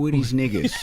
with these niggas.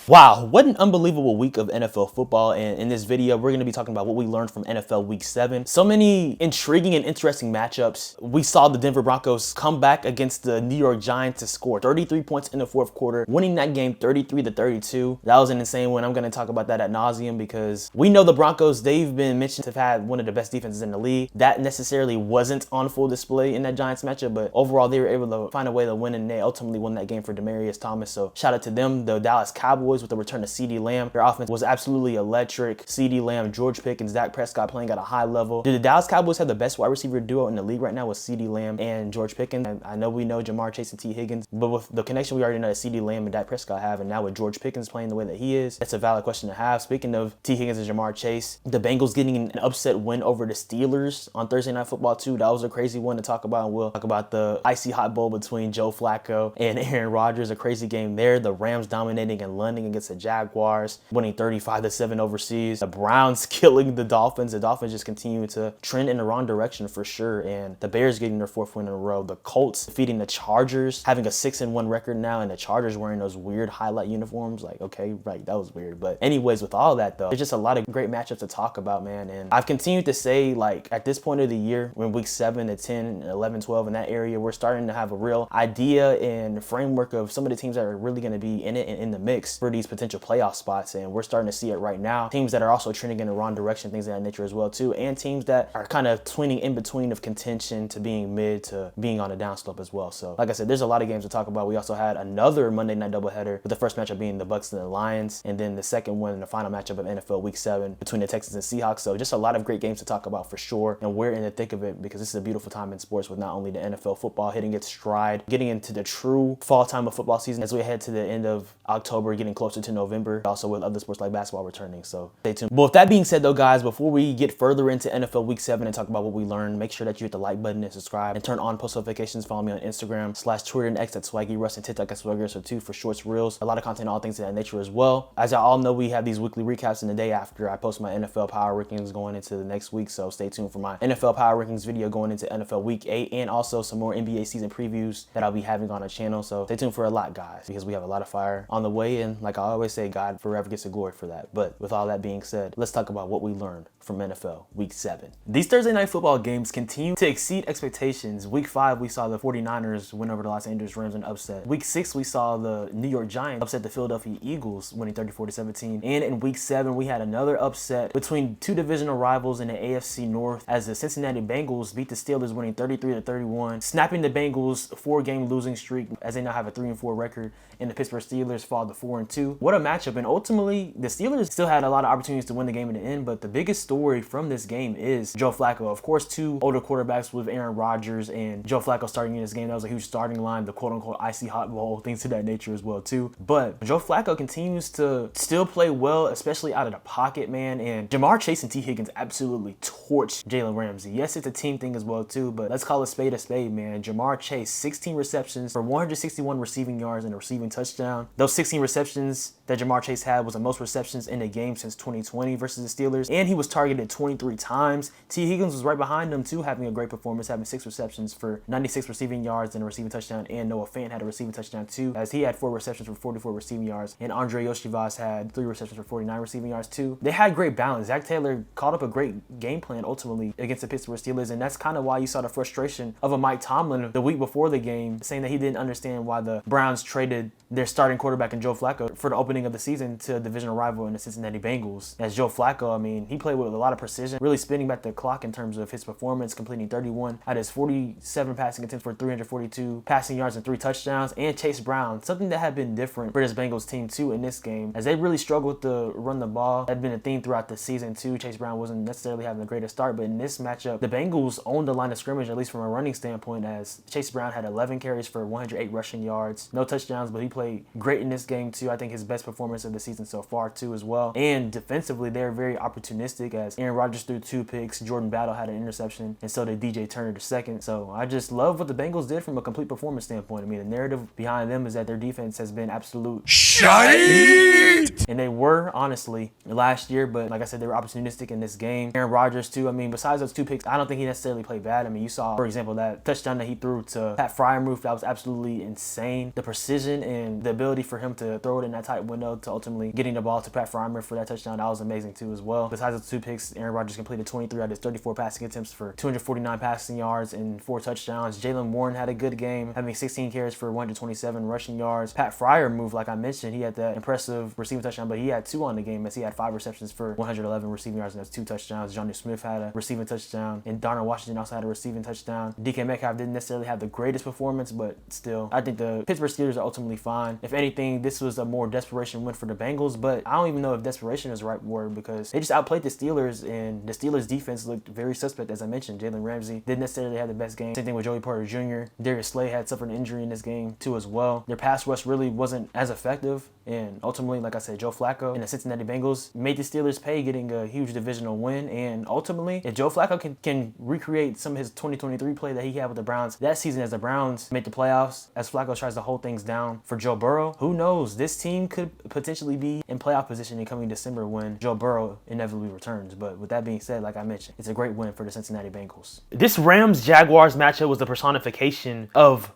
Wow, what an unbelievable week of NFL football, and in this video, we're going to be talking about what we learned from NFL Week 7. So many intriguing and interesting matchups. We saw the Denver Broncos come back against the New York Giants to score 33 points in the fourth quarter, winning that game 33-32. That was an insane win. I'm going to talk about that ad nauseum because we know the Broncos, they've been mentioned to have had one of the best defenses in the league. That necessarily wasn't on full display in that Giants matchup, but overall, they were able to find a way to win, and they ultimately won that game for Demaryius Thomas. So shout out to them. The Dallas Cowboys with the return of CeeDee Lamb. Their offense was absolutely electric. CeeDee Lamb, George Pickens, Dak Prescott playing at a high level. Do the Dallas Cowboys have the best wide receiver duo in the league right now with CeeDee Lamb and George Pickens? And I know we know Jamar Chase and T. Higgins, but with the connection we already know that CeeDee Lamb and Dak Prescott have, and now with George Pickens playing the way that he is, that's a valid question to have. Speaking of T. Higgins and Jamar Chase, the Bengals getting an upset win over the Steelers on Thursday Night Football too. That was a crazy one to talk about, and we'll talk about the icy hot bowl between Joe Flacco and Aaron Rodgers. A crazy game there. The Rams dominating in London against the Jaguars, winning 35-7 overseas. The Browns killing the Dolphins. The Dolphins just continue to trend in the wrong direction for sure. And the Bears getting their fourth win in a row. The Colts defeating the Chargers, having a 6-1 record now, and the Chargers wearing those weird highlight uniforms. Like, okay, right, that was weird. But anyways, with all that though, there's just a lot of great matchups to talk about, man. And I've continued to say, like, at this point of the year, when week 7 to 10, 11, 12 in that area, we're starting to have a real idea and framework of some of the teams that are really going to be in it and in the mix for these potential playoff spots. And we're starting to see it right now. Teams that are also trending in the wrong direction, things of that nature as well too, and teams that are kind of tweening in between of contention to being mid to being on a downslope as well. So like I said, there's a lot of games to talk about. We also had another Monday night doubleheader, with the first matchup being the Bucs and the Lions, and then the second one in the final matchup of NFL Week 7 between the Texans and Seahawks. So just a lot of great games to talk about for sure, and we're in the thick of it because this is a beautiful time in sports with not only the NFL football hitting its stride, getting into the true fall time of football season as we head to the end of October, getting closer to November, also with other sports like basketball returning. So stay tuned. But with that being said though, guys, before we get further into NFL Week 7 and talk about what we learned, make sure that you hit the like button and subscribe and turn on post notifications. Follow me on Instagram / Twitter and X at Swaggy Russ, and TikTok at Swaggy2 for shorts, reels, a lot of content, all things of that nature as well. As y'all all know, we have these weekly recaps in the day after I post my NFL power rankings going into the next week. So stay tuned for my NFL power rankings video going into NFL Week 8, and also some more NBA season previews that I'll be having on the channel. So stay tuned for a lot, guys, because we have a lot of fire on the way. And like I always say, God forever gets the glory for that. But with all that being said, let's talk about what we learned from NFL Week 7. These Thursday night football games continue to exceed expectations. Week 5, we saw the 49ers win over the Los Angeles Rams in upset. Week 6, we saw the New York Giants upset the Philadelphia Eagles, winning 34-17. And in Week 7, we had another upset between two divisional rivals in the AFC North, as the Cincinnati Bengals beat the Steelers, winning 33-31, snapping the Bengals' 4-game losing streak as they now have a 3-4 record, and the Pittsburgh Steelers fall to 4-2. What a matchup. And ultimately, the Steelers still had a lot of opportunities to win the game in the end, but the biggest story from this game is Joe Flacco. Of course, two older quarterbacks with Aaron Rodgers and Joe Flacco starting in this game. That was a huge starting line, the quote-unquote icy hot bowl, things of that nature as well too. But Joe Flacco continues to still play well, especially out of the pocket, man. And Jamar Chase and T. Higgins absolutely torched Jalen Ramsey. Yes, it's a team thing as well too, but let's call a spade, man. Jamar Chase, 16 receptions for 161 receiving yards and a receiving touchdown. Those 16 receptions that Jamar Chase had was the most receptions in a game since 2020 versus the Steelers, and he was targeted 23 times. T. Higgins was right behind him too, having a great performance, having 6 receptions for 96 receiving yards and a receiving touchdown, and Noah Fant had a receiving touchdown too, as he had 4 receptions for 44 receiving yards, and Andre Yoshivas had 3 receptions for 49 receiving yards too. They had great balance. Zach Taylor called up a great game plan ultimately against the Pittsburgh Steelers, and that's kind of why you saw the frustration of a Mike Tomlin the week before the game, saying that he didn't understand why the Browns traded their starting quarterback in Joe Flacco for the opening of the season to a divisional rival in the Cincinnati Bengals. As Joe Flacco, I mean, he played with a lot of precision, really spinning back the clock in terms of his performance, completing 31 out of his 47 passing attempts for 342 passing yards and 3 touchdowns. And Chase Brown, something that had been different for this Bengals team too in this game, as they really struggled to run the ball. That had been a theme throughout the season too. Chase Brown wasn't necessarily having the greatest start, but in this matchup, the Bengals owned the line of scrimmage, at least from a running standpoint, as Chase Brown had 11 carries for 108 rushing yards, no touchdowns, but he played great in this game too. I think his best performance of the season so far too as well. And defensively, they're very opportunistic, as Aaron Rodgers threw 2 picks, Jordan Battle had an interception, and so did DJ Turner II. So I just love what the Bengals did from a complete performance standpoint. I mean, the narrative behind them is that their defense has been absolute shite, and they were honestly, last year, but like I said, they were opportunistic in this game. Aaron Rodgers too. I mean, besides those 2 picks, I don't think he necessarily played bad. I mean, you saw, for example, that touchdown that he threw to Pat Fryermuth. That was absolutely insane. The precision and the ability for him to throw it in that tight window to ultimately getting the ball to Pat Fryermuth for that touchdown, that was amazing too as well. Besides those 2 picks, Aaron Rodgers completed 23 out of his 34 passing attempts for 249 passing yards and 4 touchdowns. Jaylen Warren had a good game, having 16 carries for 127 rushing yards. Pat Fryermuth, like I mentioned, he had that impressive receiving touchdown, but he had 2 on the game as he had 5 receptions for 111 receiving yards and that's 2 touchdowns. Jonnu Smith had a receiving touchdown, and Darnell Washington also had a receiving touchdown. DK Metcalf didn't necessarily have the greatest performance, but still, I think the Pittsburgh Steelers are ultimately fine. If anything, this was a more desperation win for the Bengals, but I don't even know if desperation is the right word because they just outplayed the Steelers, and the Steelers defense looked very suspect. As I mentioned, Jalen Ramsey didn't necessarily have the best game. Same thing with Joey Porter Jr. Darius Slay had suffered an injury in this game too as well. Their pass rush really wasn't as effective, and ultimately, like I said, Joe Flacco and the Cincinnati Bengals made the Steelers pay, getting a huge divisional win. And ultimately, if Joe Flacco can recreate some of his 2023 play that he had with the Browns that season as the Browns made the playoffs, as Flacco tries to hold things down for Joe Burrow, who knows? This team could potentially be in playoff position in coming December when Joe Burrow inevitably returns. But with that being said, like I mentioned, it's a great win for the Cincinnati Bengals. This Rams-Jaguars matchup was the personification of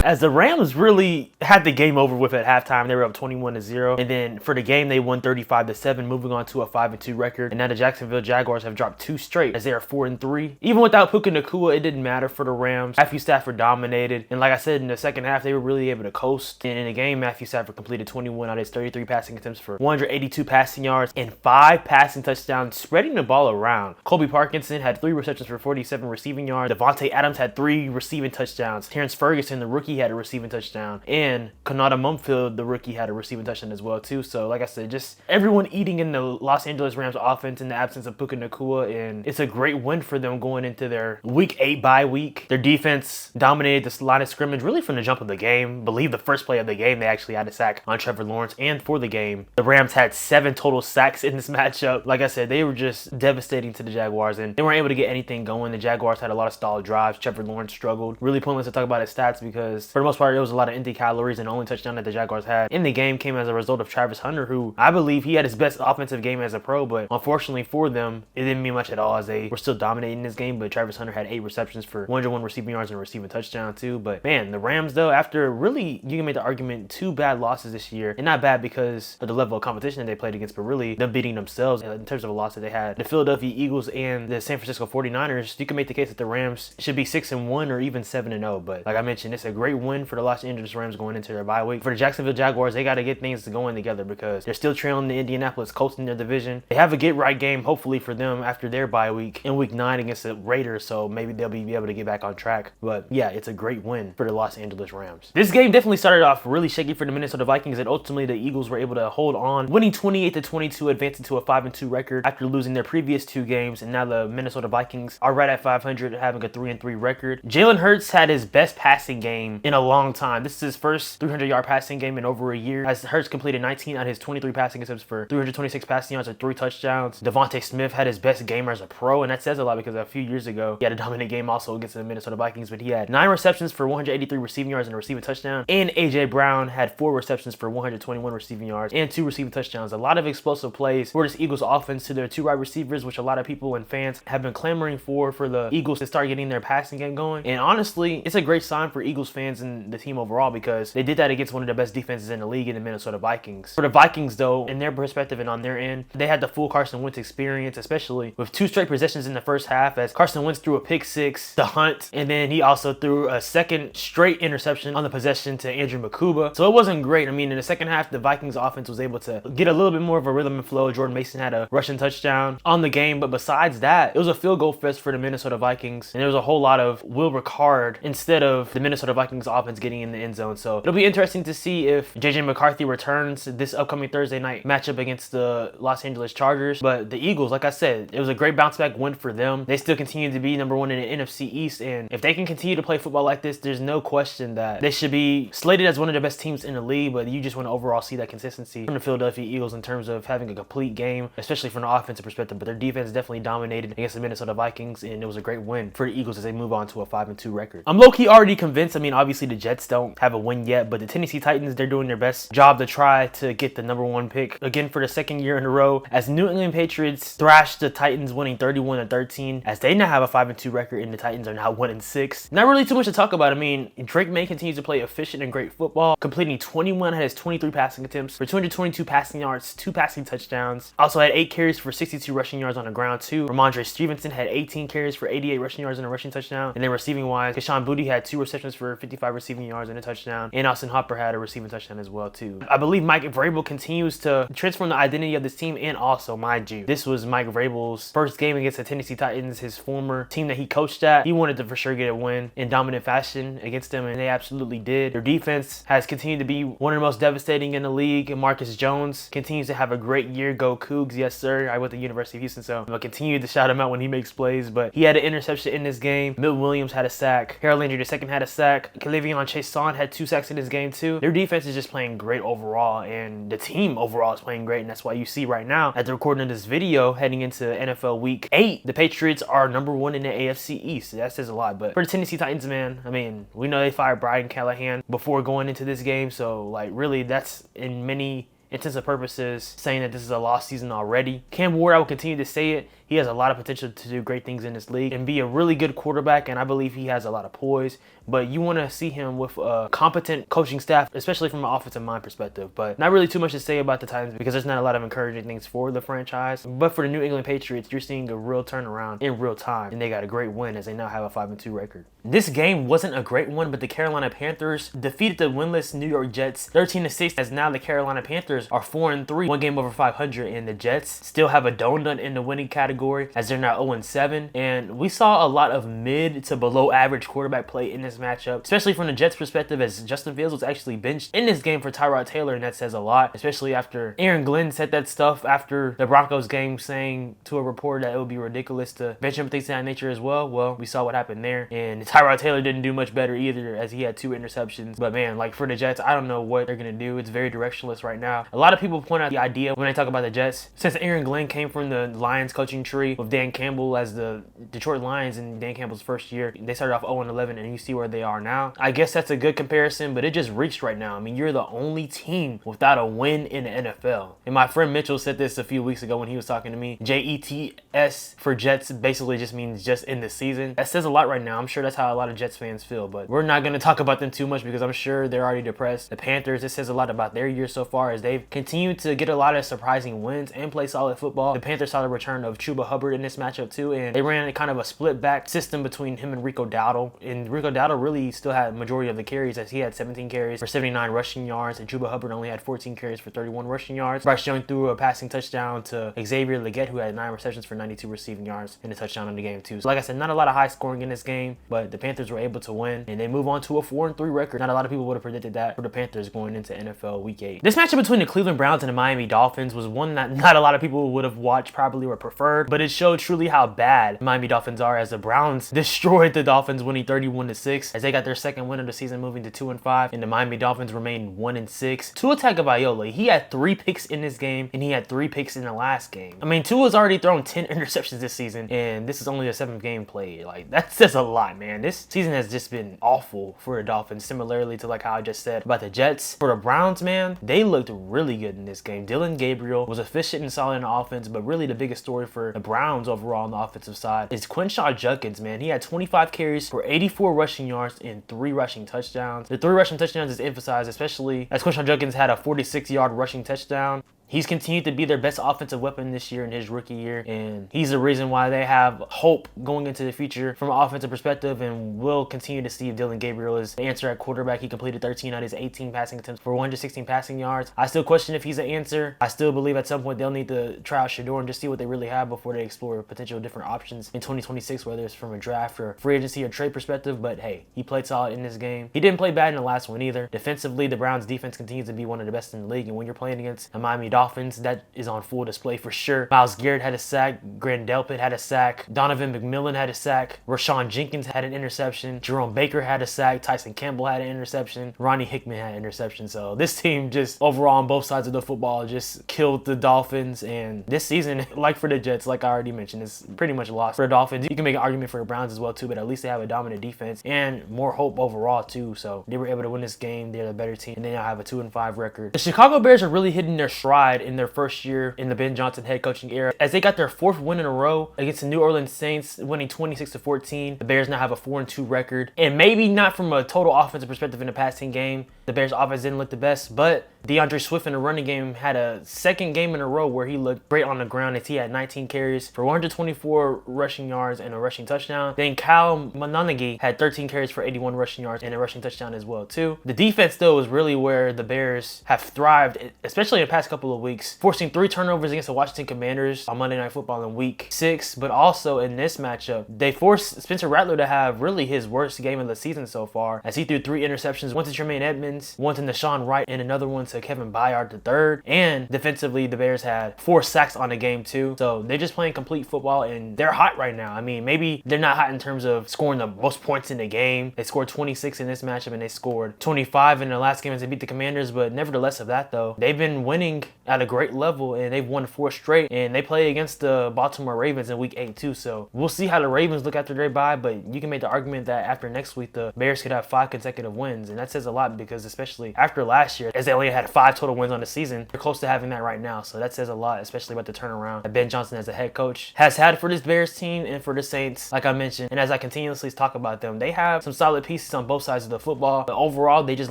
as the Rams really had the game over with at halftime. They were up 21-0, and then for the game they won 35-7, moving on to a 5-2 record. And now the Jacksonville Jaguars have dropped 2 straight as they are 4-3. Even without Puka Nacua, it didn't matter for the Rams. Matthew Stafford dominated, and like I said, in the second half they were really able to coast. And in the game, Matthew Stafford completed 21 out of his 33 passing attempts for 182 passing yards and 5 passing touchdowns, spreading the ball around. Colby Parkinson had 3 receptions for 47 receiving yards. Devontae Adams had 3 receiving touchdowns. Terrence Ferguson, the rookie, had a receiving touchdown, and Konata Mumfield, the rookie, had a receiving touchdown as well too. So like I said, just everyone eating in the Los Angeles Rams offense in the absence of Puka Nacua, and it's a great win for them going into their week 8 bye week. Their defense dominated this line of scrimmage really from the jump of the game. I believe the first play of the game they actually had a sack on Trevor Lawrence, and for the game the Rams had 7 total sacks in this matchup. Like I said, they were just devastating to the Jaguars, and they weren't able to get anything going. The Jaguars had a lot of stalled drives. Trevor Lawrence struggled. Really pointless to talk about his stats because for the most part it was a lot of empty calories, and the only touchdown that the Jaguars had in the game came as a result of Travis Hunter, who I believe he had his best offensive game as a pro, but unfortunately for them it didn't mean much at all as they were still dominating this game. But Travis Hunter had 8 receptions for 101 receiving yards and a receiving touchdown too. But man, the Rams though, after really, you can make the argument, 2 bad losses this year, and not bad because of the level of competition that they played against, but really them beating themselves in terms of a loss that they had the Philadelphia Eagles and the San Francisco 49ers. You can make the case that the Rams should be 6-1 or even 7-0, but like I mentioned, it's a great win for the Los Angeles Rams going into their bye week. For the Jacksonville Jaguars, they got to get things going together because they're still trailing the Indianapolis Colts in their division. They have a get-right game hopefully for them after their bye week in week 9 against the Raiders, so maybe they'll be able to get back on track. But yeah, it's a great win for the Los Angeles Rams. This game definitely started off really shaky for the Minnesota Vikings, and ultimately the Eagles were able to hold on, winning 28-22, advancing to a 5-2 record after losing their previous 2 games. And now the Minnesota Vikings are right at 500, having a 3-3 record. Jalen Hurts had his best passing game in a long time. This is his first 300-yard passing game in over a year, as Hurts completed 19 out of his 23 passing attempts for 326 passing yards and 3 touchdowns. Devontae Smith had his best game as a pro, and that says a lot because a few years ago he had a dominant game also against the Minnesota Vikings, but he had 9 receptions for 183 receiving yards and a receiving touchdown. And AJ Brown had 4 receptions for 121 receiving yards and 2 receiving touchdowns. A lot of explosive plays for this Eagles offense to their 2 wide receivers, which a lot of people and fans have been clamoring for the Eagles to start getting their passing game going. And honestly, it's a great sign for Eagles fans and the team overall because they did that against one of the best defenses in the league in the Minnesota Vikings. For the Vikings though, in their perspective and on their end, they had the full Carson Wentz experience, especially with 2 straight possessions in the first half as Carson Wentz threw a pick 6 to Hunt, and then he also threw a second straight interception on the possession to Andrew Makuba. So it wasn't great. I mean, in the second half, the Vikings offense was able to get a little bit more of a rhythm and flow. Jordan Mason had a rushing touchdown on the game, but besides that, it was a field goal fest for the Minnesota Vikings, and there was a whole lot of Will Ricard instead of the Minnesota Vikings offense getting in the end zone. So it'll be interesting to see if JJ McCarthy returns this upcoming Thursday night matchup against the Los Angeles Chargers. But the Eagles, like I said, it was a great bounce back win for them. They still continue to be number 1 in the NFC East, and if they can continue to play football like this, there's no question that they should be slated as one of the best teams in the league. But you just want to overall see that consistency from the Philadelphia Eagles in terms of having a complete game, especially from an offensive perspective. But their defense definitely dominated against the Minnesota Vikings, and it was a great win for the Eagles as they move on to a 5-2 record. I'm low-key already convinced convinced. I mean, obviously the Jets don't have a win yet, but the Tennessee Titans, they're doing their best job to try to get the #1 pick again for the second year in a row, as New England Patriots thrashed the Titans, winning 31-13, as they now have a 5-2 record and the Titans are now 1-6. Not really too much to talk about. I mean, Drake May continues to play efficient and great football, completing 21 out of his 23 passing attempts for 222 passing yards, 2 passing touchdowns. Also had 8 carries for 62 rushing yards on the ground too. Ramondre Stevenson had 18 carries for 88 rushing yards and a rushing touchdown. And then receiving wise, Keshawn Boutte had 2 receptions for 55 receiving yards and a touchdown. And Austin Hopper had a receiving touchdown as well too. I believe Mike Vrabel continues to transform the identity of this team, and also, mind you, this was Mike Vrabel's first game against the Tennessee Titans, his former team that he coached at. He wanted to for sure get a win in dominant fashion against them, and they absolutely did. Their defense has continued to be one of the most devastating in the league, and Marcus Jones continues to have a great year. Go Cougs, yes sir. I went to the University of Houston, so I'm going to continue to shout him out when he makes plays, but he had an interception in this game. Milton Williams had a sack. Harold Landry II had a sack. K'Lavon Chaisson had 2 sacks in this game too. Their defense is just playing great overall, and the team overall is playing great, and that's why you see right now, at the recording of this video, heading into NFL Week 8, the Patriots are #1 in the AFC East. That says a lot, but for the Tennessee Titans, man, I mean, we know they fired Brian Callahan before going into this game, so like really that's in many intents and purposes saying that this is a lost season already. Cam Ward, I will continue to say it, he has a lot of potential to do great things in this league and be a really good quarterback, and I believe he has a lot of poise, but you want to see him with a competent coaching staff, especially from an offensive mind perspective. But not really too much to say about the Titans because there's not a lot of encouraging things for the franchise. But for the New England Patriots, you're seeing a real turnaround in real time, and they got a great win as they now have a 5-2 record. This game wasn't a great one, but the Carolina Panthers defeated the winless New York Jets 13-6, as now the Carolina Panthers are 4-3, 1 game over 500, and the Jets still have a donut in the winning category as they're now 0-7. And we saw a lot of mid to below average quarterback play in this matchup, especially from the Jets perspective, as Justin Fields was actually benched in this game for Tyrod Taylor, and that says a lot, especially after Aaron Glenn said that stuff after the Broncos game, saying to a reporter that it would be ridiculous to bench him, things of that nature as well. Well, we saw what happened there, and Tyrod Taylor didn't do much better either, as he had 2 interceptions. But man, like for the Jets, I don't know what they're gonna do. It's very directionless right now. A lot of people point out the idea when they talk about the Jets, since Aaron Glenn came from the Lions coaching tree with Dan Campbell as the Detroit Lions in Dan Campbell's first year, they started off 0-11, and you see where they are now. I guess that's a good comparison, but it just reached right now. I mean, you're the only team without a win in the NFL. And my friend Mitchell said this a few weeks ago when he was talking to me. JETS for Jets basically just means just in the season. That says a lot right now. I'm sure that's how a lot of Jets fans feel, but we're not going to talk about them too much because I'm sure they're already depressed. The Panthers, it says a lot about their year so far, as they've continued to get a lot of surprising wins and play solid football. The Panthers saw the return of Chuba Hubbard in this matchup too, and they ran kind of a split back system between him and Rico Dowdle, and Rico Dowdle really still had majority of the carries, as he had 17 carries for 79 rushing yards, and Chuba Hubbard only had 14 carries for 31 rushing yards. Bryce Young threw a passing touchdown to Xavier Legette, who had 9 receptions for 92 receiving yards and a touchdown in the game too. So like I said, not a lot of high scoring in this game, but the Panthers were able to win, and they move on to a 4-3 record. Not a lot of people would have predicted that for the Panthers going into NFL Week 8. This matchup between the Cleveland Browns and the Miami Dolphins was one that not a lot of people would have watched probably or preferred, but it showed truly how bad the Miami Dolphins are, as the Browns destroyed the Dolphins, winning 31-6, as they got their second win of the season, moving to 2-5, and the Miami Dolphins remained 1-6. Tua Tagovailoa, he had 3 picks in this game, and he had 3 picks in the last game. I mean, Tua's already thrown 10 interceptions this season, and this is only the 7th game played. Like, that says a lot, man. This season has just been awful for the Dolphins, similarly to like how I just said about the Jets. For the Browns, man, they looked really good in this game. Dylan Gabriel was efficient and solid in the offense, but really the biggest story for the Browns overall on the offensive side is Quinshon Judkins, man. He had 25 carries for 84 rushing yards and 3 rushing touchdowns. The 3 rushing touchdowns is emphasized, especially as Quinshon Judkins had a 46-yard rushing touchdown. He's continued to be their best offensive weapon this year in his rookie year, and he's the reason why they have hope going into the future from an offensive perspective, and we'll continue to see if Dylan Gabriel is the answer at quarterback. He completed 13 out of his 18 passing attempts for 116 passing yards. I still question if he's an answer. I still believe at some point they'll need to try out Shador and just see what they really have before they explore potential different options in 2026, whether it's from a draft or free agency or trade perspective. But hey, he played solid in this game. He didn't play bad in the last one either. Defensively, the Browns defense continues to be one of the best in the league, and when you're playing against a Miami Dolphins Dolphins, that is on full display for sure. Myles Garrett had a sack. Grant Delpit had a sack. Donovan McMillan had a sack. Rashawn Jenkins had an interception. Jerome Baker had a sack. Tyson Campbell had an interception. Ronnie Hickman had an interception. So this team just overall on both sides of the football just killed the Dolphins. And this season, like for the Jets, like I already mentioned, it's pretty much lost for the Dolphins. You can make an argument for the Browns as well too, but at least they have a dominant defense and more hope overall too. So they were able to win this game. They're the better team, and they now have a 2-5 record. The Chicago Bears are really hitting their stride in their first year in the Ben Johnson head coaching era, as they got their 4th win in a row against the New Orleans Saints, winning 26-14. The Bears now have a 4-2 record, and maybe not from a total offensive perspective in the passing game. The Bears' offense didn't look the best, but DeAndre Swift in the running game had a 2nd game in a row where he looked great on the ground, as he had 19 carries for 124 rushing yards and a rushing touchdown. Then Kyle Monanagi had 13 carries for 81 rushing yards and a rushing touchdown as well too. The defense though is really where the Bears have thrived, especially in the past couple of weeks, forcing 3 turnovers against the Washington Commanders on Monday Night Football in Week 6, but also in this matchup, they forced Spencer Rattler to have really his worst game of the season so far, as he threw 3 interceptions, one to Tremaine Edmonds, one to Nashawn Wright, and another one to Kevin Byard III. And defensively, the Bears had 4 sacks on the game too. So they're just playing complete football, and they're hot right now. I mean, maybe they're not hot in terms of scoring the most points in the game. They scored 26 in this matchup, and they scored 25 in the last game as they beat the Commanders. But nevertheless of that though, they've been winning at a great level, and they've won 4 straight, and they play against the Baltimore Ravens in Week 8 too. So we'll see how the Ravens look after their bye, but you can make the argument that after next week, the Bears could have 5 consecutive wins, and that says a lot, because especially after last year, as they only had 5 total wins on the season, they're close to having that right now. So that says a lot, especially about the turnaround that Ben Johnson as a head coach has had for this Bears team and for the Saints, like I mentioned. And as I continuously talk about them, they have some solid pieces on both sides of the football, but overall they just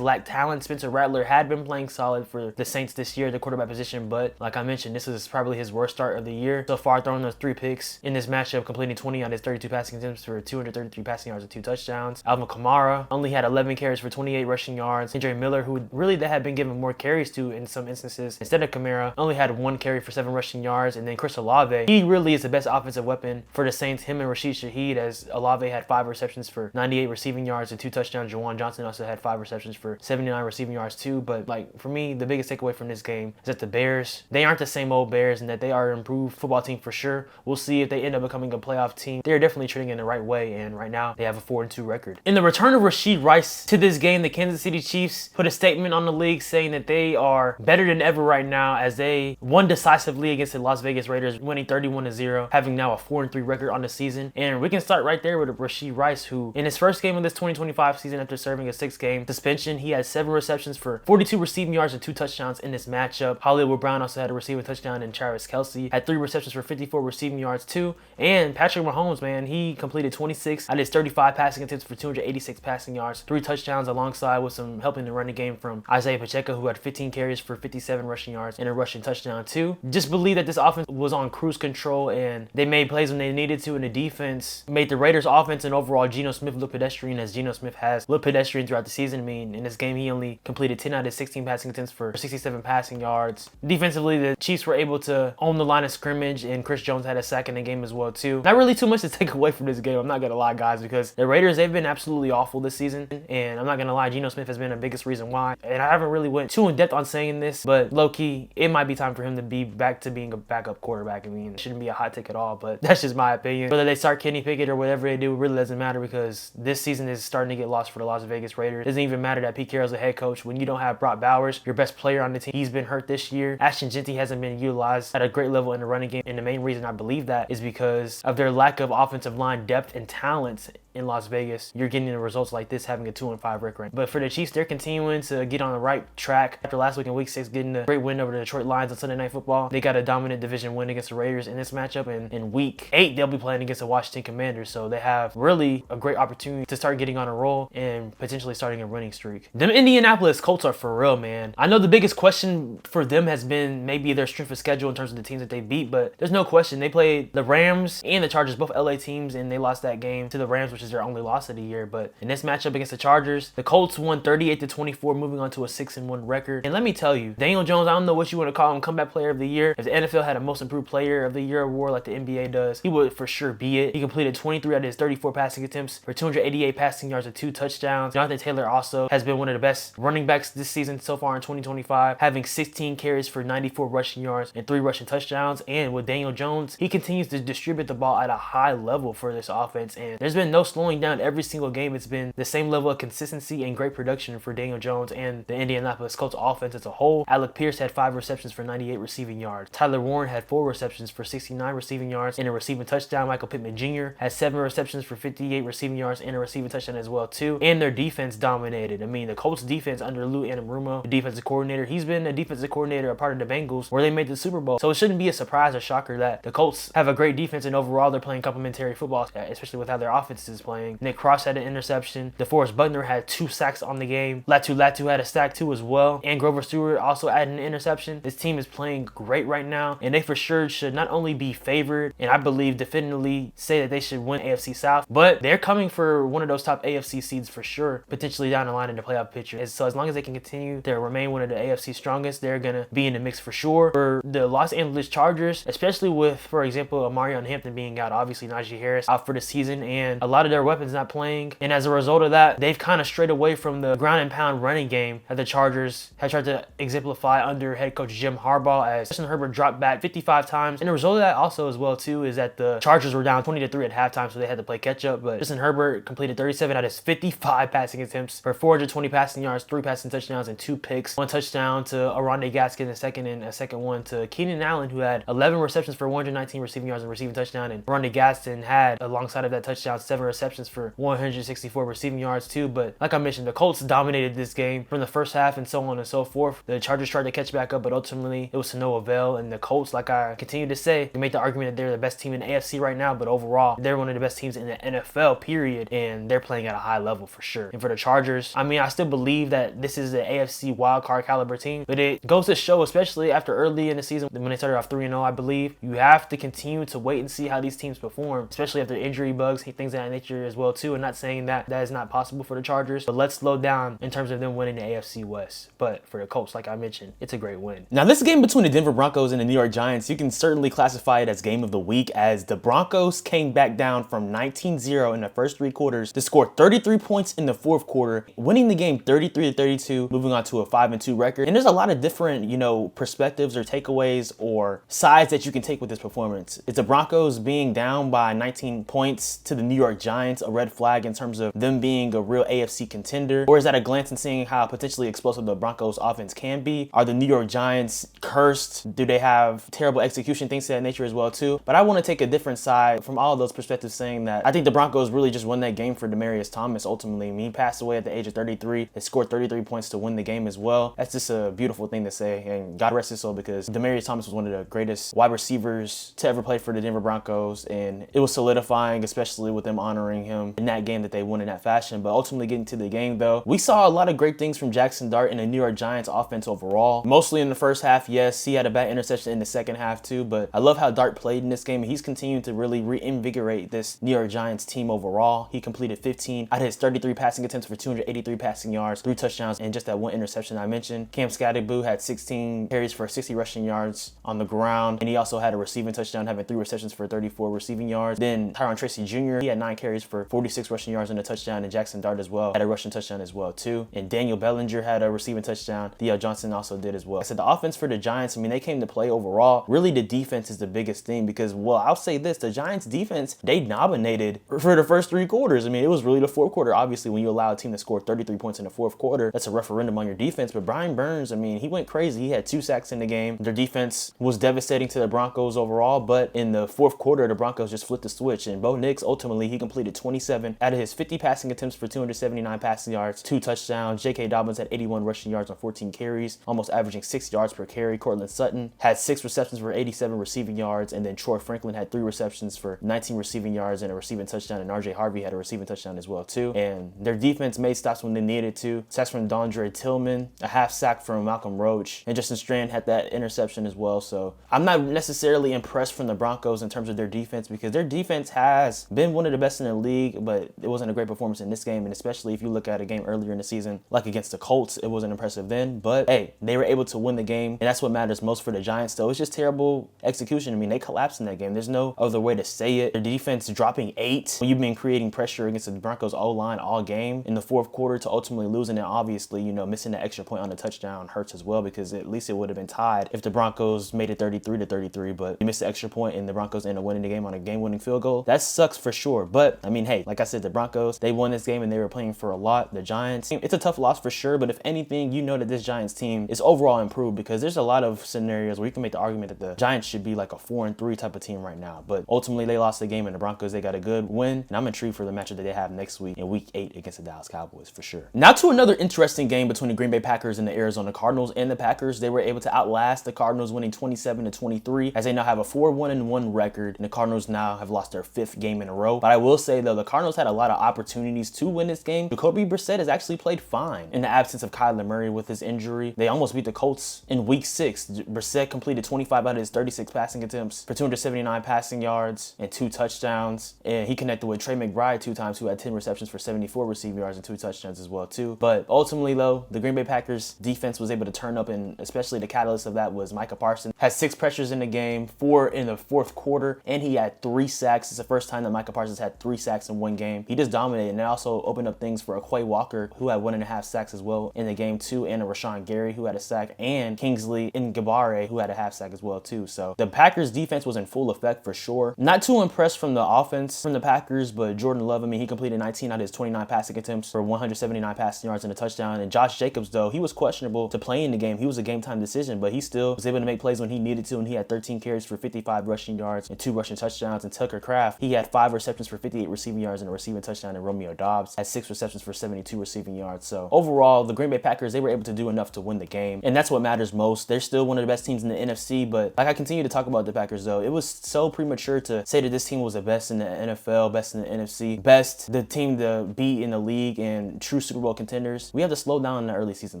lack talent. Spencer Rattler had been playing solid for the Saints this year, the quarterback position, but like I mentioned, this is probably his worst start of the year so far, throwing those 3 picks in this matchup, completing 20 on his 32 passing attempts for 233 passing yards and 2 touchdowns. Alvin Kamara only had 11 carries for 28 rushing yards. Andre Miller, who really they had been given more carries to in some instances instead of Kamara, only had 1 carry for 7 rushing yards. And then Chris Olave, he really is the best offensive weapon for the Saints, him and Rashid Shaheed, as Olave had 5 receptions for 98 receiving yards and 2 touchdowns. Juwan Johnson also had 5 receptions for 79 receiving yards too. But like for me, the biggest takeaway from this game is that the Bears, they aren't the same old Bears, and that they are an improved football team for sure. We'll see if they end up becoming a playoff team. They're definitely trending in the right way, and right now they have a 4-2 record. In the return of Rashid Rice to this game, the Kansas City Chiefs put a statement on the league saying that they are better than ever right now, as they won decisively against the Las Vegas Raiders, winning 31-0, having now a 4-3 record on the season. And we can start right there with Rashid Rice, who in his first game of this 2025 season, after serving a 6-game suspension, he had 7 receptions for 42 receiving yards and 2 touchdowns in this matchup. Hollywood Brown also had a receiving touchdown, and Travis Kelce had 3 receptions for 54 receiving yards too. And Patrick Mahomes, man, he completed 26 out of his 35 passing attempts for 286 passing yards, 3 touchdowns, alongside with some help in the running game from Isaiah Pacheco, who had 15 carries for 57 rushing yards and a rushing touchdown too. Just believe that this offense was on cruise control, and they made plays when they needed to, and the defense made the Raiders offense and overall Geno Smith look pedestrian, as Geno Smith has looked pedestrian throughout the season. I mean, in this game, he only completed 10 out of 16 passing attempts for 67 passing yards. Defensively, the Chiefs were able to own the line of scrimmage, and Chris Jones had a sack in the game as well too. Not really too much to take away from this game, I'm not gonna lie, guys, because the Raiders, they've been absolutely awful this season, and I'm not gonna lie, Geno Smith has been the biggest reason why. And I haven't really went too in depth on saying this, but low-key, it might be time for him to be back to being a backup quarterback. I mean, it shouldn't be a hot take at all, but that's just my opinion. Whether they start Kenny Pickett or whatever they do, it really doesn't matter, because this season is starting to get lost for the Las Vegas Raiders. It doesn't even matter that Pete Carroll's the head coach when you don't have Brock Bowers, your best player on the team. He's been hurt this year. Ashton Genty hasn't been utilized at a great level in the running game, and the main reason I believe that is because of their lack of offensive line depth and talent in Las Vegas. You're getting the results like this, having a 2-5 record. But for the Chiefs, they're continuing to get on the right track. After last week in Week 6, getting a great win over the Detroit Lions on Sunday Night Football, they got a dominant division win against the Raiders in this matchup. And in Week 8, they'll be playing against the Washington Commanders. So they have really a great opportunity to start getting on a roll and potentially starting a winning streak. Them Indianapolis Colts are for real, man. I know the biggest question for them has been maybe their strength of schedule in terms of the teams that they beat, but there's no question. They played the Rams and the Chargers, both LA teams, and they lost that game to the Rams, which which is their only loss of the year. But in this matchup against the Chargers, the Colts won 38-24, moving on to a 6-1 record. And let me tell you, Daniel Jones, I don't know what you want to call him, comeback player of the year. If the NFL had a most improved player of the year award like the NBA does, he would for sure be it. He completed 23 out of his 34 passing attempts for 288 passing yards and 2 touchdowns. Jonathan Taylor also has been one of the best running backs this season so far in 2025, having 16 carries for 94 rushing yards and 3 rushing touchdowns. And with Daniel Jones, he continues to distribute the ball at a high level for this offense, and there's been no slowing down every single game. It's been the same level of consistency and great production for Daniel Jones and the Indianapolis Colts offense as a whole. Alec Pierce had 5 receptions for 98 receiving yards. Tyler Warren had 4 receptions for 69 receiving yards and a receiving touchdown. Michael Pittman Jr. had 7 receptions for 58 receiving yards and a receiving touchdown as well too. And their defense dominated. I mean, the Colts defense under Lou Anarumo, the defensive coordinator, he's been a defensive coordinator, a part of the Bengals, where they made the Super Bowl. So it shouldn't be a surprise or shocker that the Colts have a great defense, and overall they're playing complementary football, especially with how their offense is playing. Nick Cross had an interception. DeForest Buckner had 2 sacks on the game. Latu had a sack too as well. And Grover Stewart also added an interception. This team is playing great right now, and they for sure should not only be favored, and I believe definitively say that they should win AFC South, but they're coming for one of those top AFC seeds for sure, potentially down the line in the playoff picture. So as long as they can continue to remain one of the AFC strongest, they're going to be in the mix for sure. For the Los Angeles Chargers, especially with, for example, Amarion Hampton being out, obviously Najee Harris out for the season, and a lot of their weapons not playing, and as a result of that, they've kind of strayed away from the ground and pound running game that the Chargers have tried to exemplify under head coach Jim Harbaugh, as Justin Herbert dropped back 55 times. And the result of that also as well too is that the Chargers were down 20-3 at halftime, so they had to play catch up. But Justin Herbert completed 37 out of his 55 passing attempts for 420 passing yards, 3 passing touchdowns, and 2 picks. 1 touchdown to Aronde Gaskin in the second, and a second one to Keenan Allen, who had 11 receptions for 119 receiving yards and receiving touchdown. And Aronde Gaskin had, alongside of that touchdown, 7 receptions for 164 receiving yards too. But like I mentioned, the Colts dominated this game from the first half and so on and so forth. The Chargers tried to catch back up, but ultimately it was to no avail. And the Colts, like I continue to say, you make the argument that they're the best team in the AFC right now, but overall they're one of the best teams in the NFL period, and they're playing at a high level for sure. And for the Chargers, I mean, I still believe that this is the AFC wildcard caliber team, but it goes to show, especially after early in the season when they started off 3-0, I believe, you have to continue to wait and see how these teams perform, especially after injury bugs, things of that nature as well too. And not saying that that is not possible for the Chargers, but let's slow down in terms of them winning the AFC West. But for the Colts, like I mentioned, it's a great win. Now, this game between the Denver Broncos and the New York Giants, you can certainly classify it as game of the week, as the Broncos came back down from 19-0 in the first 3 quarters to score 33 points in the 4th quarter, winning the game 33-32, moving on to a 5-2 record. And there's a lot of different, perspectives or takeaways or sides that you can take with this performance. Is the Broncos being down by 19 points to the New York Giants a red flag in terms of them being a real AFC contender? Or is that a glance in seeing how potentially explosive the Broncos offense can be? Are the New York Giants cursed? Do they have terrible execution, things of that nature as well too? But I want to take a different side from all of those perspectives, saying that I think the Broncos really just won that game for Demaryius Thomas ultimately. I mean, he passed away at the age of 33. They scored 33 points to win the game as well. That's just a beautiful thing to say, and God rest his soul, because Demaryius Thomas was one of the greatest wide receivers to ever play for the Denver Broncos, and it was solidifying, especially with them honoring him in that game that they won in that fashion. But ultimately getting to the game though, we saw a lot of great things from Jackson Dart and the New York Giants offense overall. Mostly in the first half, yes, he had a bad interception in the second half too, but I love how Dart played in this game. He's continuing to really reinvigorate this New York Giants team overall. He completed 15 out of his 33 passing attempts for 283 passing yards, 3 touchdowns, and just that 1 interception I mentioned. Cam Skadegbu had 16 carries for 60 rushing yards on the ground, and he also had a receiving touchdown, having 3 receptions for 34 receiving yards. Then Tyron Tracy Jr., he had 9 carries for 46 rushing yards and a touchdown, and Jackson Dart as well had a rushing touchdown as well too. And Daniel Bellinger had a receiving touchdown. D.L. Johnson also did as well. I said the offense for the Giants, I mean, they came to play overall. Really, the defense is the biggest thing, because, well, I'll say this, the Giants defense, they dominated for the first 3 quarters. I mean, it was really the 4th quarter. Obviously, when you allow a team to score 33 points in the 4th quarter, that's a referendum on your defense. But Brian Burns, I mean, he went crazy. He had 2 sacks in the game. Their defense was devastating to the Broncos overall, but in the 4th quarter, the Broncos just flipped the switch, and Bo Nix, ultimately, he completed 27 out of his 50 passing attempts for 279 passing yards, 2 touchdowns. J.K. Dobbins had 81 rushing yards on 14 carries, almost averaging 6 yards per carry. Cortland Sutton had 6 receptions for 87 receiving yards, and then Troy Franklin had 3 receptions for 19 receiving yards and a receiving touchdown, and R.J. Harvey had a receiving touchdown as well too. And their defense made stops when they needed to. Sacks from Dondre Tillman, a half sack from Malcolm Roach, and Justin Strand had that interception as well. So I'm not necessarily impressed from the Broncos in terms of their defense, because their defense has been one of the best in in the league, but it wasn't a great performance in this game. And especially if you look at a game earlier in the season, like against the Colts, it wasn't impressive then. But hey, they were able to win the game, and that's what matters most for the Giants. So it's just terrible execution. I mean, they collapsed in that game. There's no other way to say it. Their defense dropping 8 when you've been creating pressure against the Broncos O-line all game in the fourth quarter to ultimately losing. And obviously, you know, missing the extra point on the touchdown hurts as well, because at least it would have been tied if the Broncos made it 33-33, but you missed the extra point and the Broncos ended up winning the game on a game-winning field goal. That sucks for sure. But I mean, hey, like I said, the Broncos, they won this game and they were playing for a lot. The Giants, it's a tough loss for sure, but if anything, you know that this Giants team is overall improved, because there's a lot of scenarios where you can make the argument that the Giants should be like a 4-3 type of team right now. But ultimately, they lost the game, and the Broncos, they got a good win, and I'm intrigued for the matchup that they have next week in Week 8 against the Dallas Cowboys for sure. Now to another interesting game between the Green Bay Packers and the Arizona Cardinals. And the Packers, they were able to outlast the Cardinals, winning 27-23, as they now have a 4-1-1 record, and the Cardinals now have lost their 5th game in a row. But I will say though, the Cardinals had a lot of opportunities to win this game. Jacoby Brissett has actually played fine in the absence of Kyler Murray with his injury. They almost beat the Colts in Week 6. Brissett completed 25 out of his 36 passing attempts for 279 passing yards and 2 touchdowns, and he connected with Trey McBride 2 times, who had 10 receptions for 74 receiving yards and 2 touchdowns as well too. But ultimately though, the Green Bay Packers defense was able to turn up, and especially the catalyst of that was Micah Parsons. Had 6 pressures in the game, 4 in the fourth quarter, and he had 3 sacks. It's the first time that Micah Parsons had 3 sacks in one game. He just dominated, and it also opened up things for Quay Walker, who had 1.5 sacks as well in the game too, and a Rashawn Gary, who had a sack, and Kingsley Ngabare, who had a half sack as well too. So the Packers defense was in full effect for sure. Not too impressed from the offense from the Packers, but Jordan Love, I mean, he completed 19 out of his 29 passing attempts for 179 passing yards and a touchdown. And Josh Jacobs, though, he was questionable to play in the game. He was a game time decision, but he still was able to make plays when he needed to, and he had 13 carries for 55 rushing yards and 2 rushing touchdowns. And Tucker Kraft, he had 5 receptions for 58 receiving yards and a receiving touchdown. And Romeo Doubs had 6 receptions for 72 receiving yards. So overall, the Green Bay Packers, they were able to do enough to win the game, and that's what matters most. They're still one of the best teams in the NFC, but like I continue to talk about the Packers though, it was so premature to say that this team was the best in the NFL, best in the NFC, best, the team to beat in the league, and true Super Bowl contenders. We have to slow down in the early season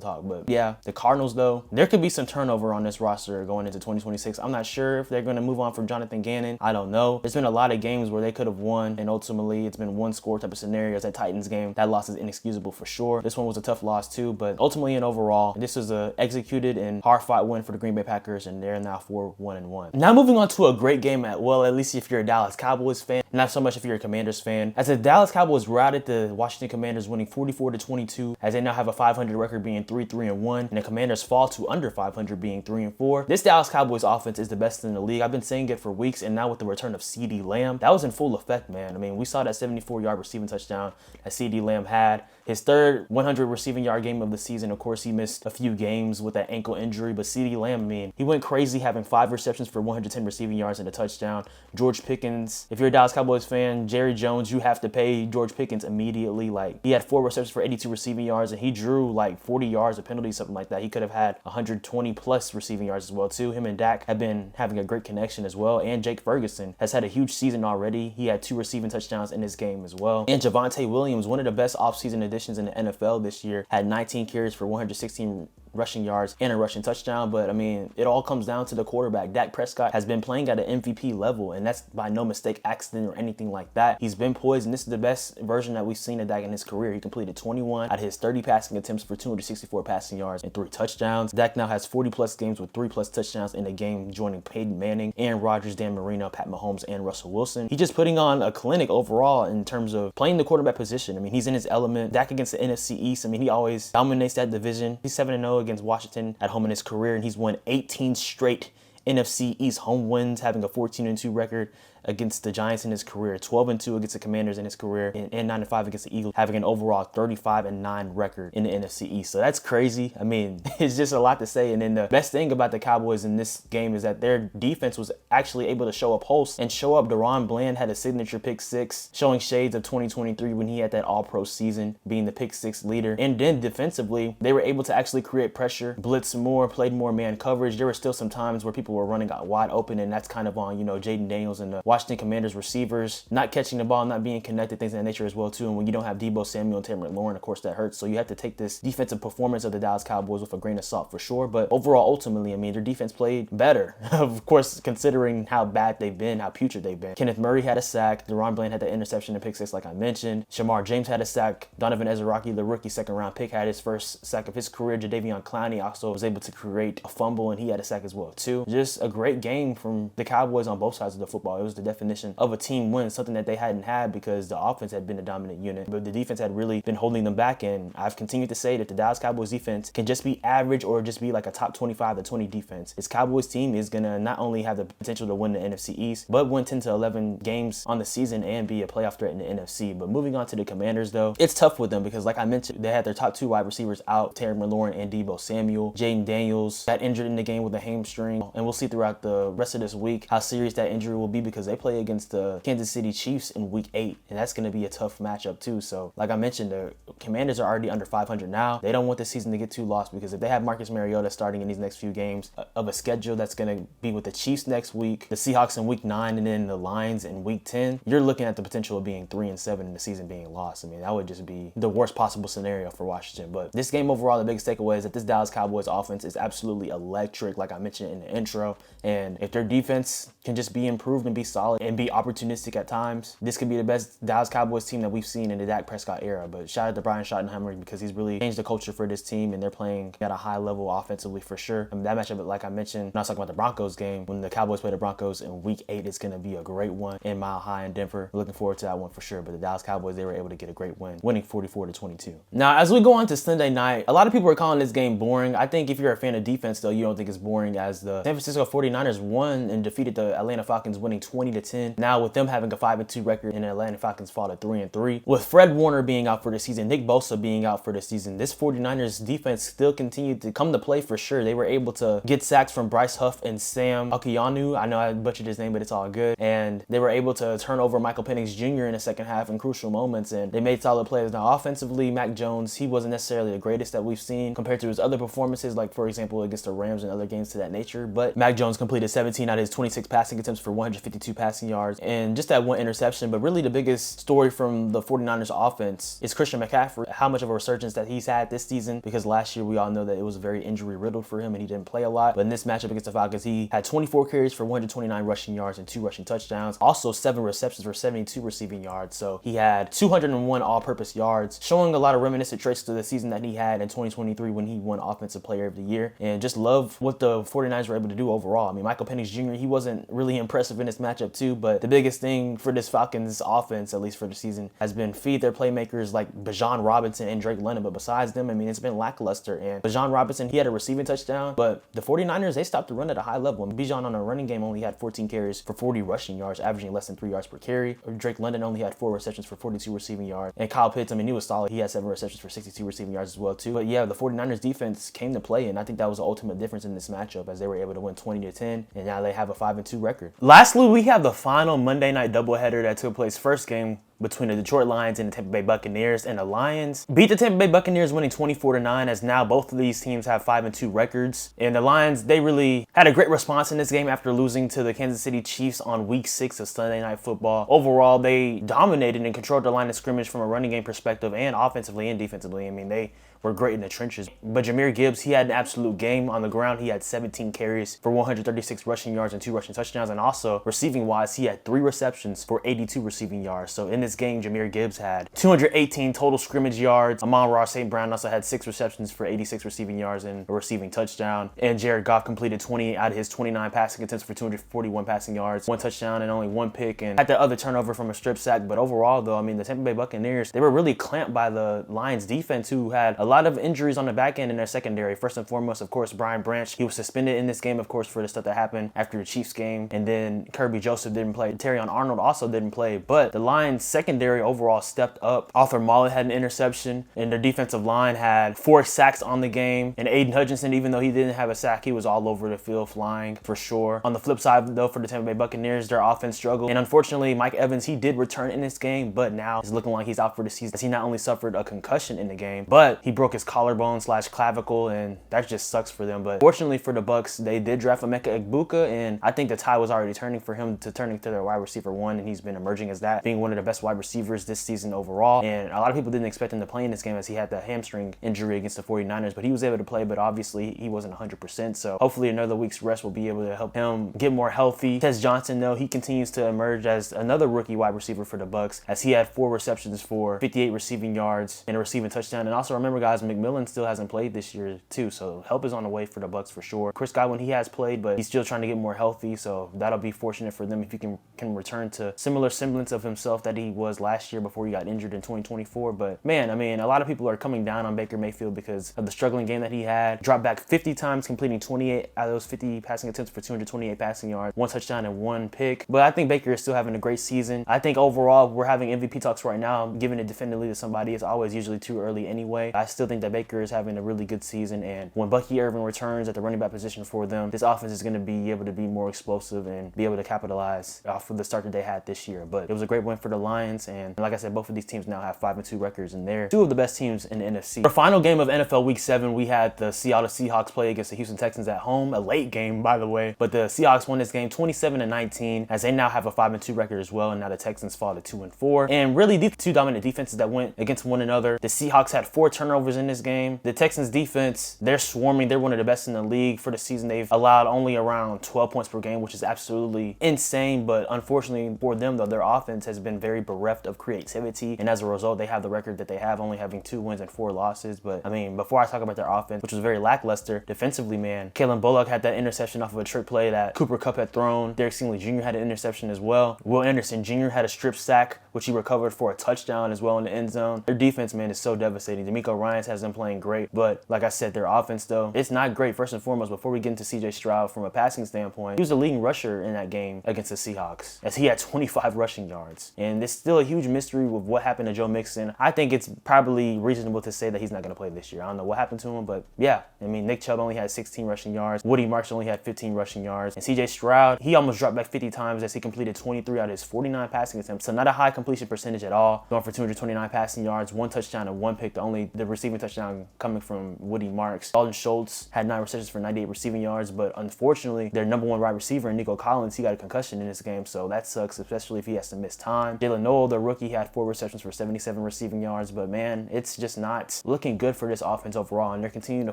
talk. But yeah, the Cardinals though, there could be some turnover on this roster going into 2026. I'm not sure if they're going to move on from Jonathan Gannon. I don't know. There's been a lot of games where they could have won, and ultimately it's been one score type of scenarios. That Titans game, that loss is inexcusable for sure. This one was a tough loss too, but ultimately and overall, this was a executed and hard-fought win for the Green Bay Packers, and they're now 4-1-1. Now moving on to a great game at least if you're a Dallas Cowboys fan, not so much if you're a Commanders fan, as the Dallas Cowboys routed the Washington Commanders, winning 44-22, as they now have a 500 record, being 3-3-1, and the Commanders fall to under 500, being 3-4. This Dallas Cowboys offense is the best in the league. I've been saying it for weeks, and now with the return of CeeDee Lamb, that was in full effect, man. I mean, we saw that 74-yard receiving touchdown that CeeDee Lamb had. His third 100 receiving yard game of the season. Of course, he missed a few games with that ankle injury, but CeeDee Lamb, I mean, he went crazy, having 5 receptions for 110 receiving yards and a touchdown. George Pickens, if you're a Dallas Cowboys fan, Jerry Jones, you have to pay George Pickens immediately. Like, he had 4 receptions for 82 receiving yards, and he drew like 40 yards of penalties, something like that. He could have had 120 plus receiving yards as well too. Him and Dak have been having a great connection as well, and Jake Ferguson has had a huge season already. He had 2 receiving touchdowns in this game as well. And Javonte Williams, one of the best offseason additions in the NFL this year, had 19 carries for 116 rushing yards and a rushing touchdown. But I mean, it all comes down to the quarterback. Dak Prescott has been playing at an MVP level, and that's by no mistake, accident, or anything like that. He's been poised, and this is the best version that we've seen of Dak in his career. He completed 21 out of his 30 passing attempts for 264 passing yards and 3 touchdowns. Dak now has 40 plus games with 3 plus touchdowns in the game, joining Peyton Manning, Aaron Rodgers, Dan Marino, Pat Mahomes, and Russell Wilson. He's just putting on a clinic overall in terms of playing the quarterback position. I mean, he's in his element. Dak against the NFC East, I mean, he always dominates that division. He's 7-0 against Washington at home in his career, and he's won 18 straight NFC East home wins, having a 14-2 record against the Giants in his career, 12-2 against the Commanders in his career, and 9-5 against the Eagles, having an overall 35-9 record in the NFC East. So that's crazy. I mean, it's just a lot to say. And then the best thing about the Cowboys in this game is that their defense was actually able to show up pulse and show up. Deron Bland had a signature pick 6, showing shades of 2023 when he had that all-pro season, being the pick 6 leader. And then defensively, they were able to actually create pressure, blitz more, played more man coverage. There were still some times where people were running out wide open, and that's kind of on, you know, Jaden Daniels and the Washington Commanders receivers not catching the ball, not being connected, things of that nature as well too. And when you don't have Deebo Samuel and Terry McLaurin, of course that hurts. So you have to take this defensive performance of the Dallas Cowboys with a grain of salt for sure. But overall, ultimately, I mean, their defense played better, of course, considering how bad they've been, how putrid they've been. Kenneth Murray had a sack. Deron Bland had the interception and pick six, like I mentioned. Shamar James had a sack. Donovan Ezraki, the rookie second-round pick, had his first sack of his career. Jadeveon Clowney also was able to create a fumble, and he had a sack as well too. Just a great game from the Cowboys on both sides of the football. It was the definition of a team win, something that they hadn't had because the offense had been a dominant unit, but the defense had really been holding them back. And I've continued to say that the Dallas Cowboys defense can just be average or just be like a top 25 to 20 defense. This Cowboys team is going to not only have the potential to win the NFC East, but win 10 to 11 games on the season and be a playoff threat in the NFC. But moving on to the Commanders, though, it's tough with them because, like I mentioned, they had their top two wide receivers out, Terry McLaurin and Deebo Samuel. Jaden Daniels got injured in the game with a hamstring, and we'll see throughout the rest of this week how serious that injury will be because they play against the Kansas City Chiefs in week 8, and that's going to be a tough matchup too. So, like I mentioned, the Commanders are already under 500 now. They don't want this season to get too lost because if they have Marcus Mariota starting in these next few games of a schedule that's going to be with the Chiefs next week, the Seahawks in week 9, and then the Lions in week 10, you're looking at the potential of being 3-7 and the season being lost. I mean, that would just be the worst possible scenario for Washington. But this game overall, the biggest takeaway is that this Dallas Cowboys offense is absolutely electric, like I mentioned in the intro. And if their defense can just be improved and be solid and be opportunistic at times, this could be the best Dallas Cowboys team that we've seen in the Dak Prescott era. But shout out to Brian Schottenheimer because he's really changed the culture for this team, and they're playing at a high level offensively for sure. I mean, that matchup, like I mentioned, when I was talking about the Broncos game, when the Cowboys play the Broncos in week 8, it's going to be a great one in Mile High in Denver. Looking forward to that one for sure. But the Dallas Cowboys, they were able to get a great win, winning 44-22. Now, as we go on to Sunday night, a lot of people are calling this game boring. I think if you're a fan of defense, though, you don't think it's boring, as the San Francisco 49ers won and defeated the Atlanta Falcons, winning 20-10. Now, with them having a 5-2 record and the Atlanta Falcons fall to 3-3, with Fred Warner being out for the season, Nick Bosa being out for the season, this 49ers defense still continued to come to play for sure. They were able to get sacks from Bryce Huff and Sam Akianu. I know I butchered his name, but it's all good. And they were able to turn over Michael Penix Jr. in the second half in crucial moments, and they made solid plays. Now, offensively, Mac Jones, he wasn't necessarily the greatest that we've seen compared to his other performances, like, for example, against the Rams and other games to that nature. But Mac Jones completed 17 out of his 26 passing attempts for 152 passing yards and just that one interception. But really the biggest story from the 49ers offense is Christian McCaffrey, how much of a resurgence that he's had this season, because last year we all know that it was very injury riddled for him and he didn't play a lot. But in this matchup against the Falcons, he had 24 carries for 129 rushing yards and 2 rushing touchdowns. Also 7 receptions for 72 receiving yards. So he had 201 all-purpose yards, showing a lot of reminiscent traits to the season that he had in 2023 when he won Offensive Player of the Year. And just love what the 49ers were able to do overall. I mean, Michael Penix Jr., he wasn't really impressive in this matchup too, but the biggest thing for this Falcons offense, at least for the season, has been feed their playmakers like Bijan Robinson and Drake London. But besides them, I mean, it's been lackluster. And Bijan Robinson, he had a receiving touchdown, but the 49ers, they stopped the run at a high level. And Bijan on a running game only had 14 carries for 40 rushing yards, averaging less than 3 yards per carry. Drake London only had 4 receptions for 42 receiving yards. And Kyle Pitts, I mean, he was solid. He had 7 receptions for 62 receiving yards as well too. But yeah, the 49ers defense came to play, and I think that was the ultimate difference in this matchup, as they were able to win 20-10, and now they have a 5-2 record. Lastly, we have the final Monday night doubleheader that took place. First game between the Detroit Lions and the Tampa Bay Buccaneers, and the Lions beat the Tampa Bay Buccaneers, winning 24-9, as now both of these teams have 5-2 records. And the Lions, they really had a great response in this game after losing to the Kansas City Chiefs on week 6 of Sunday Night Football. Overall, they dominated and controlled the line of scrimmage from a running game perspective and offensively and defensively. I mean, they were great in the trenches. But Jahmyr Gibbs, he had an absolute game on the ground. He had 17 carries for 136 rushing yards and 2 rushing touchdowns. And also, receiving-wise, he had 3 receptions for 82 receiving yards. So in this game, Jahmyr Gibbs had 218 total scrimmage yards. Amon-Ra St. Brown also had 6 receptions for 86 receiving yards and a receiving touchdown. And Jared Goff completed 20 out of his 29 passing attempts for 241 passing yards, 1 touchdown and only 1 pick, and had that other turnover from a strip sack. But overall, though, I mean, the Tampa Bay Buccaneers, they were really clamped by the Lions defense, who had a lot of injuries on the back end in their secondary. First and foremost, of course, Brian Branch. He was suspended in this game, of course, for the stuff that happened after the Chiefs game. And then Kirby Joseph didn't play. Terrion Arnold also didn't play. But the Lions secondary overall stepped up. Arthur Mullen had an interception, and their defensive line had 4 sacks on the game. And Aiden Hutchinson, even though he didn't have a sack, he was all over the field flying for sure. On the flip side, though, for the Tampa Bay Buccaneers, their offense struggled. And unfortunately, Mike Evans, he did return in this game, but now it's looking like he's out for the season, as he not only suffered a concussion in the game, but he broke his collarbone / clavicle, and that just sucks for them. But fortunately for the Bucs, they did draft Emeka Egbuka, and I think the tide was already turning for him to turning to their wide receiver 1, and he's been emerging as that, being one of the best wide receivers this season overall. And a lot of people didn't expect him to play in this game, as he had that hamstring injury against the 49ers, but he was able to play, but obviously he wasn't 100%. So hopefully another week's rest will be able to help him get more healthy. Tez Johnson, though, he continues to emerge as another rookie wide receiver for the Bucs, as he had 4 receptions for 58 receiving yards and a receiving touchdown. And also remember, guys, McMillan still hasn't played this year too, so help is on the way for the Bucs for sure. Chris Godwin, he has played, but he's still trying to get more healthy, so that'll be fortunate for them if he can return to similar semblance of himself that he was last year before he got injured in 2024. But man, I mean, a lot of people are coming down on Baker Mayfield because of the struggling game that he had. Dropped back 50 times, completing 28 out of those 50 passing attempts for 228 passing yards, 1 touchdown and 1 pick. But I think Baker is still having a great season. I think overall, we're having MVP talks right now. Giving it definitively to somebody is always usually too early anyway. I still think that Baker is having a really good season, and when Bucky Irvin returns at the running back position for them, this offense is going to be able to be more explosive and be able to capitalize off of the start that they had this year. But it was a great win for the Lions, and like I said, both of these teams now have 5-2 records, and they're 2 of the best teams in the NFC. The final game of NFL Week 7, we had the Seattle Seahawks play against the Houston Texans at home, a late game, by the way, but the Seahawks won this game 27-19, as they now have a 5-2 record as well, and now the Texans fall to 2-4. And really, these 2 dominant defenses that went against one another. The Seahawks had 4 turnovers in this game. The Texans defense, they're swarming. They're one of the best in the league for the season. They've allowed only around 12 points per game, which is absolutely insane. But unfortunately for them, though, their offense has been very bereft of creativity, and as a result, they have the record that they have, only having 2 wins and 4 losses. But I mean, before I talk about their offense, which was very lackluster defensively, man, Kalen Bullock had that interception off of a trick play that Cooper Kupp had thrown. Derek Stingley Jr. had an interception as well. Will Anderson Jr. had a strip sack, which he recovered for a touchdown as well in the end zone. Their defense, man, is so devastating. D'Amico Ryans has them playing great, but like I said, their offense, though, it's not great. First and foremost, before we get into CJ Stroud, from a passing standpoint, he was the leading rusher in that game against the Seahawks, as he had 25 rushing yards. And it's still a huge mystery with what happened to Joe Mixon. I think it's probably reasonable to say that he's not going to play this year. I don't know what happened to him, but yeah, I mean, Nick Chubb only had 16 rushing yards. Woody Marshall only had 15 rushing yards. And CJ Stroud, he almost dropped back 50 times, as he completed 23 out of his 49 passing attempts. So not a high completion percentage at all. Going for 229 passing yards, 1 touchdown and 1 pick. The receiving touchdown coming from Woody Marks. Dalton Schultz had 9 receptions for 98 receiving yards, but unfortunately, their number 1 wide receiver, Nico Collins, he got a concussion in this game, so that sucks, especially if he has to miss time. Jalen Noel, the rookie, had 4 receptions for 77 receiving yards, but man, it's just not looking good for this offense overall, and they're continuing to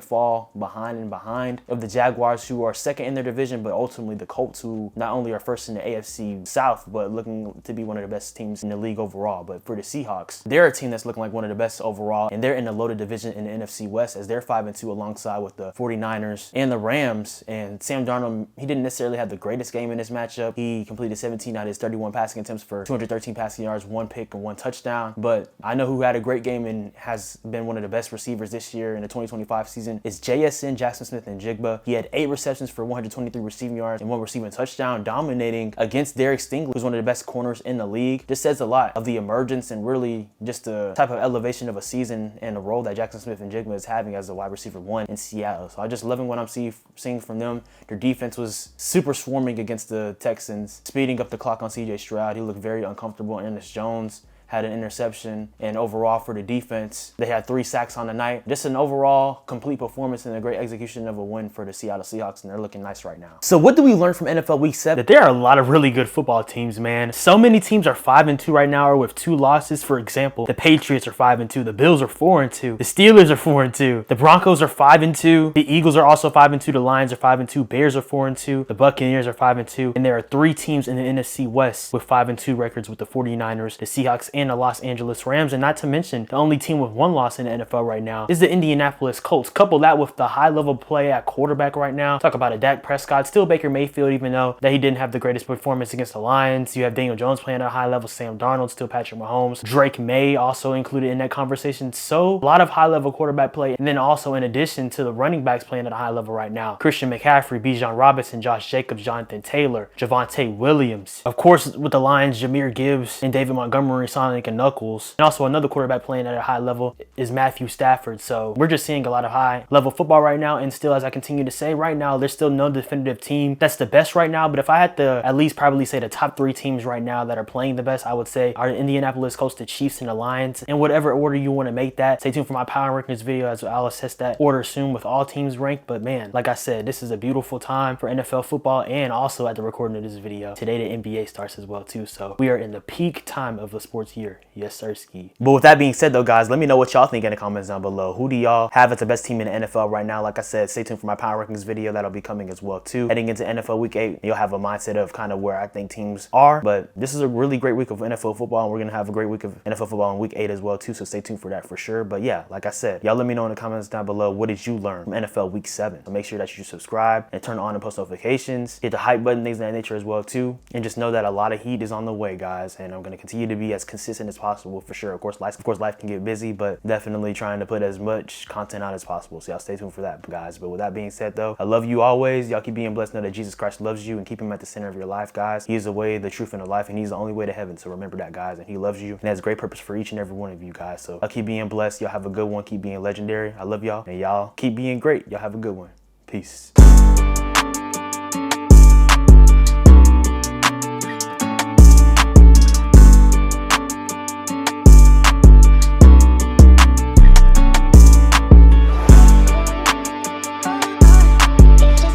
fall behind of the Jaguars, who are second in their division, but ultimately the Colts, who not only are first in the AFC South, but looking to be one of the best teams in the league overall. But for the Seahawks, they're a team that's looking like one of the best overall, and they're in the loaded division in the NFC West, as they're 5-2 alongside with the 49ers and the Rams. And Sam Darnold, he didn't necessarily have the greatest game in this matchup. He completed 17 out of his 31 passing attempts for 213 passing yards, 1 pick and 1 touchdown. But I know who had a great game and has been one of the best receivers this year in the 2025 season is JSN, Jackson Smith and Jigba. He had 8 receptions for 123 receiving yards and 1 receiving touchdown, dominating against Derek Stingley, who's one of the best corners in the league. This says a lot of the emergence and really just the type of elevation of a season and the role that Jackson Smith and Jigba is having as a wide receiver 1 in Seattle. So I just loving what I'm seeing from them. Their defense was super swarming against the Texans, speeding up the clock on CJ Stroud. He looked very uncomfortable. Ernest Jones had an interception, and overall for the defense, they had 3 sacks on the night. Just an overall complete performance and a great execution of a win for the Seattle Seahawks, and they're looking nice right now. So what do we learn from NFL Week 7? That there are a lot of really good football teams, man. So many teams are 5-2 right now, or with 2 losses. For example, the Patriots are 5-2, the Bills are 4-2, the Steelers are 4-2, the Broncos are 5-2, the Eagles are also 5-2, the Lions are 5-2, Bears are 4-2, the Buccaneers are 5-2, and there are 3 teams in the NFC West with 5-2 records, with the 49ers, the Seahawks, and the Los Angeles Rams. And not to mention, the only team with 1 loss in the NFL right now is the Indianapolis Colts. Couple that with the high level play at quarterback right now. Talk about a Dak Prescott, still Baker Mayfield, even though that he didn't have the greatest performance against the Lions. You have Daniel Jones playing at a high level, Sam Darnold, still Patrick Mahomes, Drake May also included in that conversation. So a lot of high level quarterback play, and then also in addition to the running backs playing at a high level right now, Christian McCaffrey, Bijan Robinson, Josh Jacobs, Jonathan Taylor, Javonte Williams. Of course, with the Lions, Jahmyr Gibbs and David Montgomery Sonic and Knuckles. And also another quarterback playing at a high level is Matthew Stafford. So we're just seeing a lot of high level football right now. And still, as I continue to say, right now, there's still no definitive team that's the best right now. But if I had to at least probably say the top 3 teams right now that are playing the best, I would say are Indianapolis Colts, the Chiefs, and the Lions. In whatever order you want to make that. Stay tuned for my power rankings video as I'll assess that order soon with all teams ranked. But man, like I said, this is a beautiful time for NFL football, and also at the recording of this video, today the NBA starts as well too. So we are in the peak time of the sports year. Yes, sir, ski. But with that being said though, guys, let me know what y'all think in the comments down below. Who do y'all have as the best team in the NFL right now? Like I said, stay tuned for my power rankings video. That'll be coming as well too. Heading into NFL week 8, you'll have a mindset of kind of where I think teams are. But this is a really great week of NFL football, and we're gonna have a great week of NFL football in week 8 as well too. So stay tuned for that for sure. But yeah, like I said, y'all let me know in the comments down below, what did you learn from NFL week 7? So make sure that you subscribe and turn on and post notifications, hit the hype button, things of that nature as well too. And just know that a lot of heat is on the way, guys, and I'm going to continue to be as consistent as possible for sure. Of course life can get busy, but definitely trying to put as much content out as possible. So y'all stay tuned for that, guys. But with that being said though, I love you always. Y'all keep being blessed. Know that Jesus Christ loves you, and keep him at the center of your life, guys. He is the way, the truth, and the life, and he's the only way to heaven. So remember that, guys, and he loves you and has great purpose for each and every one of you, guys. So I'll keep being blessed. Y'all have a good one. Keep being legendary. I love y'all, and y'all keep being great. Y'all have a good one. Peace.